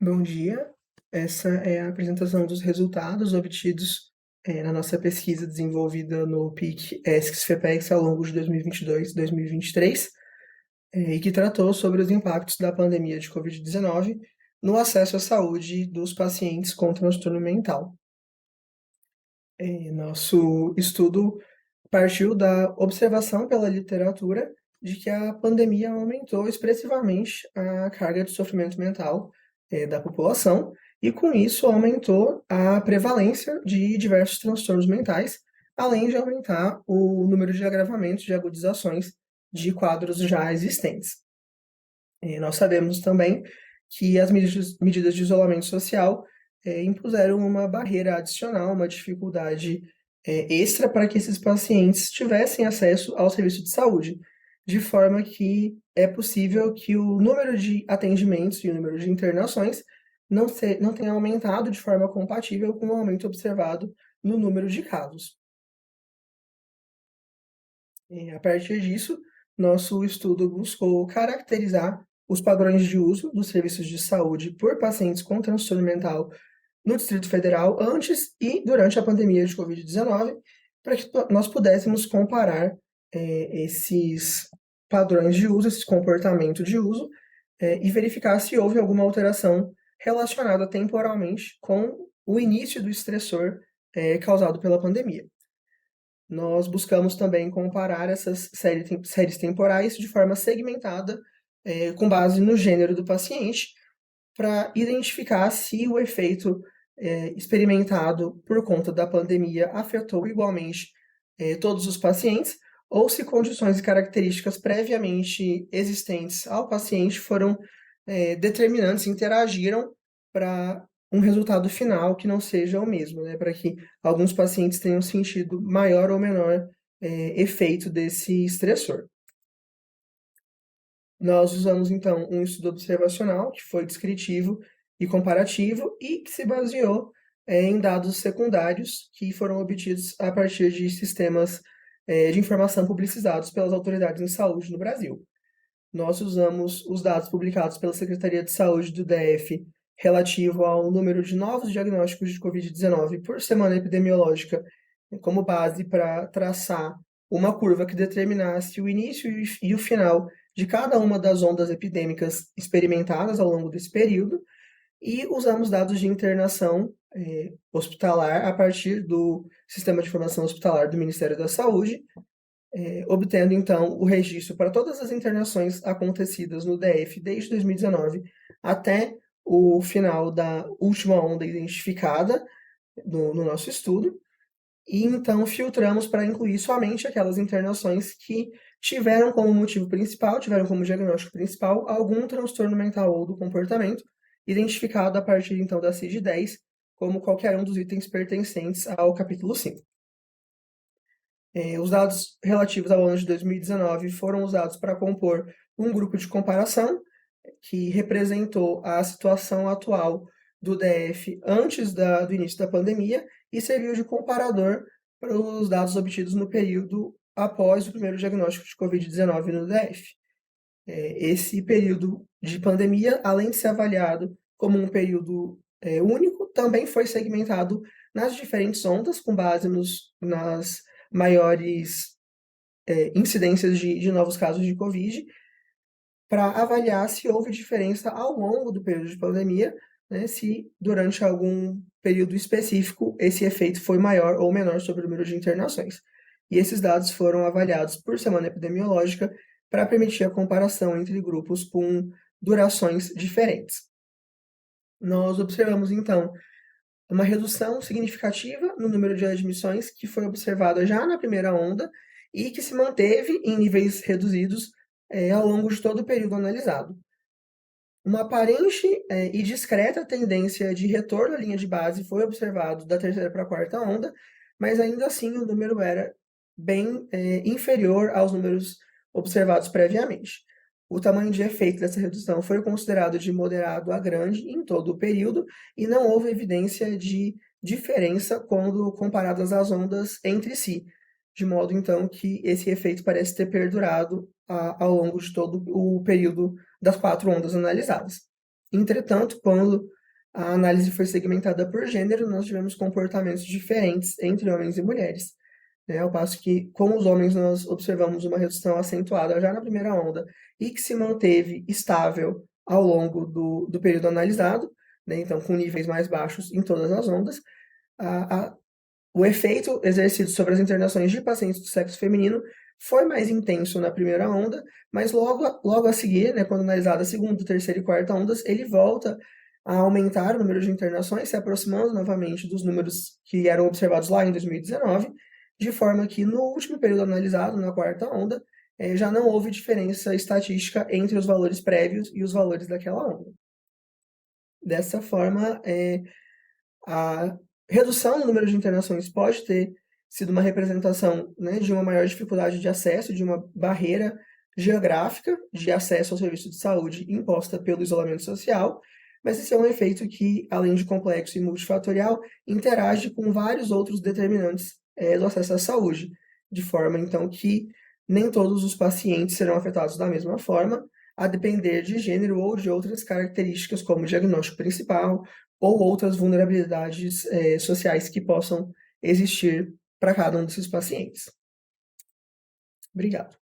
Bom dia. Essa é a apresentação dos resultados obtidos na nossa pesquisa desenvolvida no PIC ESCS-FEPEX ao longo de 2022 e 2023, e que tratou sobre os impactos da pandemia de Covid-19 no acesso à saúde dos pacientes com transtorno mental. Nosso estudo partiu da observação pela literatura de que a pandemia aumentou expressivamente a carga de sofrimento mental da população e, com isso, aumentou a prevalência de diversos transtornos mentais, além de aumentar o número de agravamentos de agudizações de quadros já existentes. Nós sabemos também que as medidas de isolamento social impuseram uma barreira adicional, uma dificuldade extra para que esses pacientes tivessem acesso ao serviço de saúde, de forma que é possível que o número de atendimentos e o número de internações não tenha aumentado de forma compatível com o aumento observado no número de casos. A partir disso, nosso estudo buscou caracterizar os padrões de uso dos serviços de saúde por pacientes com transtorno mental no Distrito Federal antes e durante a pandemia de Covid-19, para que nós pudéssemos comparar esses padrões de uso, esse comportamento de uso, e verificar se houve alguma alteração relacionada temporalmente com o início do estressor causado pela pandemia. Nós buscamos também comparar essas séries temporais de forma segmentada, com base no gênero do paciente, para identificar se o efeito experimentado por conta da pandemia afetou igualmente todos os pacientes, ou se condições e características previamente existentes ao paciente foram determinantes, interagiram para um resultado final que não seja o mesmo, né? Para que alguns pacientes tenham sentido maior ou menor efeito desse estressor. Nós usamos, então, um estudo observacional, que foi descritivo e comparativo, e que se baseou em dados secundários que foram obtidos a partir de sistemas de informação publicizados pelas autoridades em saúde no Brasil. Nós usamos os dados publicados pela Secretaria de Saúde do DF relativo ao número de novos diagnósticos de Covid-19 por semana epidemiológica como base para traçar uma curva que determinasse o início e o final de cada uma das ondas epidêmicas experimentadas ao longo desse período, e usamos dados de internação hospitalar a partir do Sistema de Informação Hospitalar do Ministério da Saúde, obtendo então o registro para todas as internações acontecidas no DF desde 2019 até o final da última onda identificada no nosso estudo, e então filtramos para incluir somente aquelas internações que tiveram como motivo principal, tiveram como diagnóstico principal algum transtorno mental ou do comportamento, identificado a partir então da CID-10, como qualquer um dos itens pertencentes ao capítulo 5. Os dados relativos ao ano de 2019 foram usados para compor um grupo de comparação que representou a situação atual do DF antes do início da pandemia e serviu de comparador para os dados obtidos no período após o primeiro diagnóstico de Covid-19 no DF. Esse período de pandemia, além de ser avaliado como um período único, também foi segmentado nas diferentes ondas, com base nas maiores incidências de novos casos de Covid, para avaliar se houve diferença ao longo do período de pandemia, né, se durante algum período específico esse efeito foi maior ou menor sobre o número de internações. E esses dados foram avaliados por semana epidemiológica para permitir a comparação entre grupos com durações diferentes. Nós observamos, então, uma redução significativa no número de admissões que foi observada já na primeira onda e que se manteve em níveis reduzidos ao longo de todo o período analisado. Uma aparente e discreta tendência de retorno à linha de base foi observado da terceira para a quarta onda, mas ainda assim o número era bem inferior aos números observados previamente. O tamanho de efeito dessa redução foi considerado de moderado a grande em todo o período e não houve evidência de diferença quando comparadas as ondas entre si, de modo então que esse efeito parece ter perdurado ao longo de todo o período das 4 ondas analisadas. Entretanto, quando a análise foi segmentada por gênero, nós tivemos comportamentos diferentes entre homens e mulheres, né? Ao passo que, com os homens, nós observamos uma redução acentuada já na primeira onda e que se manteve estável ao longo do período analisado, né? Então, com níveis mais baixos em todas as ondas. O efeito exercido sobre as internações de pacientes do sexo feminino foi mais intenso na primeira onda, mas logo a seguir, né, quando analisada a segunda, terceira e quarta ondas, ele volta a aumentar o número de internações, se aproximando novamente dos números que eram observados lá em 2019, de forma que no último período analisado, na quarta onda, já não houve diferença estatística entre os valores prévios e os valores daquela onda. Dessa forma, a redução no número de internações pode ter sido uma representação, né, de uma maior dificuldade de acesso, de uma barreira geográfica de acesso ao serviço de saúde imposta pelo isolamento social, mas esse é um efeito que, além de complexo e multifatorial, interage com vários outros determinantes do acesso à saúde, de forma, então, que nem todos os pacientes serão afetados da mesma forma, a depender de gênero ou de outras características, como o diagnóstico principal, ou outras vulnerabilidades sociais que possam existir para cada um desses pacientes. Obrigado.